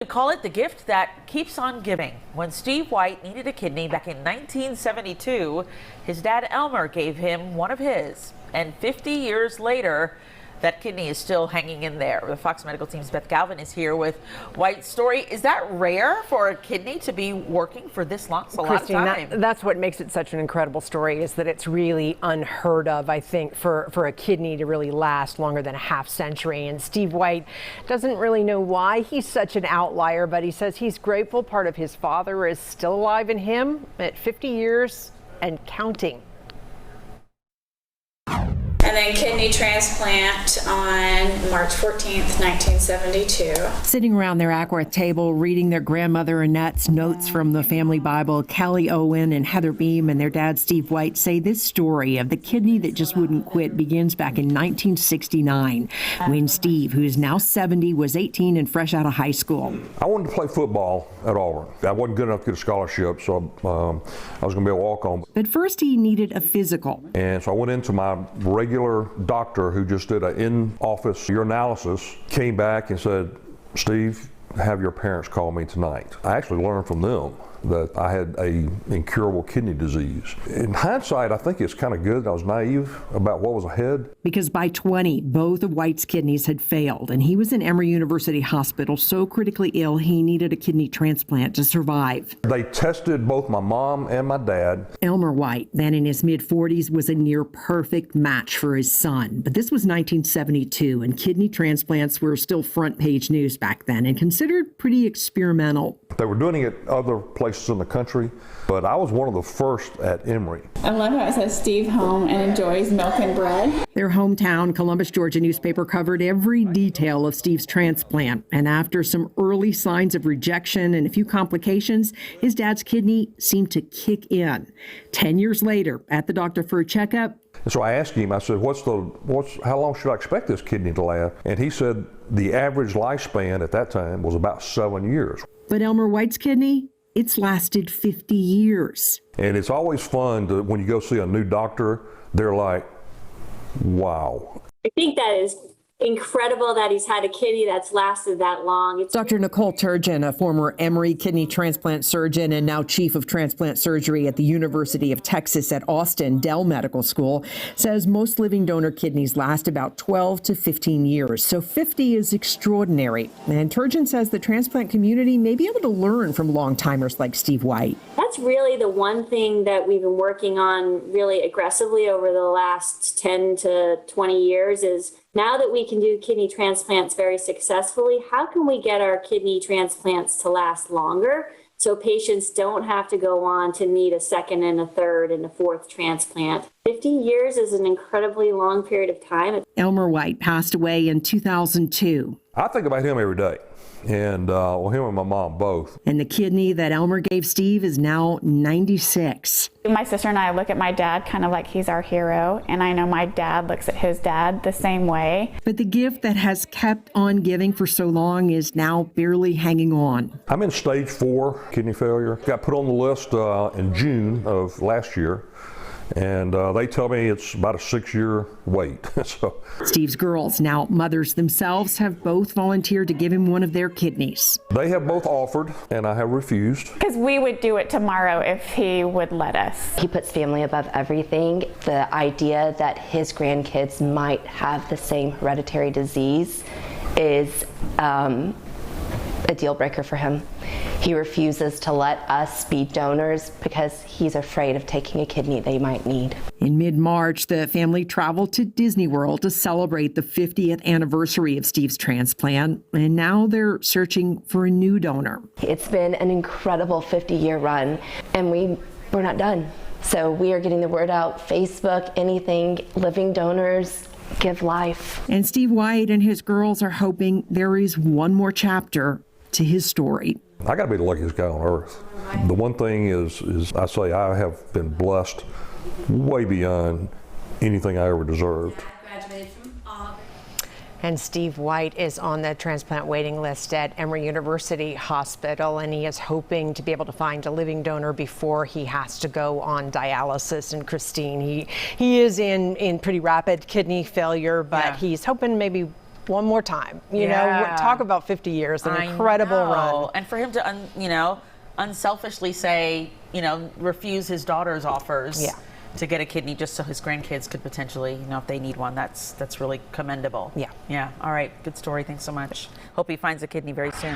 We call it the gift that keeps on giving. When Steve White needed a kidney back in 1972, his dad Elmer gave him one of his. And 50 years later, that kidney is still hanging in there. The Fox Medical Team's Beth Galvin is here with White's story. Is that rare for a kidney to be working for this long? It's a lot of time. That's what makes it such an incredible story, is that it's really unheard of, I think, for a kidney to really last longer than a half century. And Steve White doesn't really know why he's such an outlier, but he says he's grateful part of his father is still alive in him at 50 years and counting. And then kidney transplant on March 14th, 1972. Sitting around their Ackworth table, reading their grandmother Annette's notes from the family Bible, Kelly Owen and Heather Beam and their dad Steve White say this story of the kidney that just wouldn't quit begins back in 1969, when Steve, who is now 70, was 18 and fresh out of high school. I wanted to play football at Auburn. I wasn't good enough to get a scholarship, so I was going to be a walk-on. But first he needed a physical. And so I went into my regular doctor who just did an in-office urinalysis, came back and said, "Steve, have your parents call me tonight." I actually learned from them that I had a incurable kidney disease. In hindsight, I think it's kind of good that I was naive about what was ahead. Because by 20, both of White's kidneys had failed, and he was in Emory University Hospital so critically ill he needed a kidney transplant to survive. They tested both my mom and my dad. Elmer White, then in his mid-40s, was a near-perfect match for his son. But this was 1972, and kidney transplants were still front-page news back then and considered pretty experimental. They were doing it other places in the country, but I was one of the first at Emory. I love how it says Steve home and enjoys milk and bread. Their hometown Columbus, Georgia newspaper covered every detail of Steve's transplant. And after some early signs of rejection and a few complications, his dad's kidney seemed to kick in. 10 years later, at the doctor for a checkup, and so I asked him, I said, how long should I expect this kidney to last? And he said the average lifespan at that time was about 7 years. But Elmer White's kidney, it's lasted 50 years. And it's always fun to, when you go see a new doctor, they're like, wow. I think that is incredible that he's had a kidney that's lasted that long. Dr. Nicole Turgeon, a former Emory kidney transplant surgeon and now chief of transplant surgery at the University of Texas at Austin Dell Medical School, says most living donor kidneys last about 12 to 15 years. So 50 is extraordinary. And Turgeon says the transplant community may be able to learn from long-timers like Steve White. That's really the one thing that we've been working on really aggressively over the last 10 to 20 years is now that we can do kidney transplants very successfully, how can we get our kidney transplants to last longer so patients don't have to go on to need a second and a third and a fourth transplant? 50 years is an incredibly long period of time. Elmer White passed away in 2002. I think about him every day. And him and my mom both. And the kidney that Elmer gave Steve is now 96. My sister and I look at my dad kind of like he's our hero, and I know my dad looks at his dad the same way. But the gift that has kept on giving for so long is now barely hanging on. I'm in stage 4 kidney failure. Got put on the list in June of last year. And they tell me it's about a 6-year wait. So Steve's girls, now mothers themselves, have both volunteered to give him one of their kidneys. They have both offered, and I have refused. Because we would do it tomorrow if he would let us. He puts family above everything. The idea that his grandkids might have the same hereditary disease is a deal breaker for him. He refuses to let us be donors because he's afraid of taking a kidney they might need. In mid-March, the family traveled to Disney World to celebrate the 50th anniversary of Steve's transplant, and now they're searching for a new donor. It's been an incredible 50-year run, and we're not done. So we are getting the word out, Facebook, anything, living donors, give life. And Steve White and his girls are hoping there is one more chapter to his story. I got to be the luckiest guy on earth. The one thing is I say I have been blessed way beyond anything I ever deserved. And Steve White is on the transplant waiting list at Emory University Hospital, and he is hoping to be able to find a living donor before he has to go on dialysis. And Christine, he is in pretty rapid kidney failure, but he's hoping maybe one more time. You Yeah. know, talk about 50 years, an I incredible know. run. And for him to, unselfishly say, refuse his daughter's offers to get a kidney just so his grandkids could potentially, if they need one, that's really commendable. Yeah. Yeah. All right. Good story. Thanks so much. Hope he finds a kidney very soon.